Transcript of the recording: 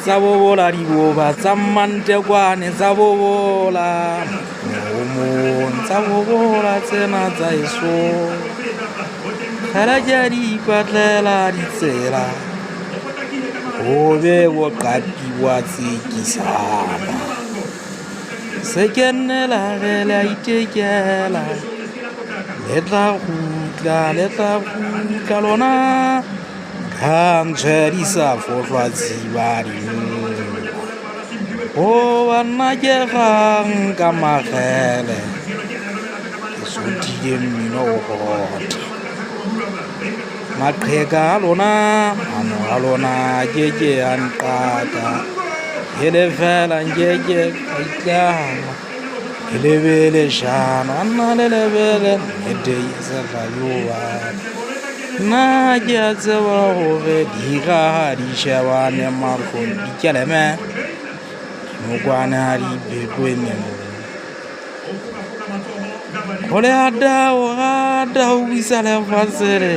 Zabobola diboba tsa mantekwane zabobola momong zabobola tsena tsa eso kgala ja di ipatlela ditsela go be boqapi wa tsekisana se kenela ge le a itekela le tla gutla lona kantshwe di sa fohlwa tsiba dinong go banna ke gang ka magele ke sotile mmino o gota maqheka a lona ano a lona ke a nqata ke le fela nkeke ka itlama ke lebele shano a nna le lebele nnete e sela yoba nna ke a tseba gore diraga di shebane matlong dikeleme nokwane ga di iphetweneng go le ata o buisa lefatshe le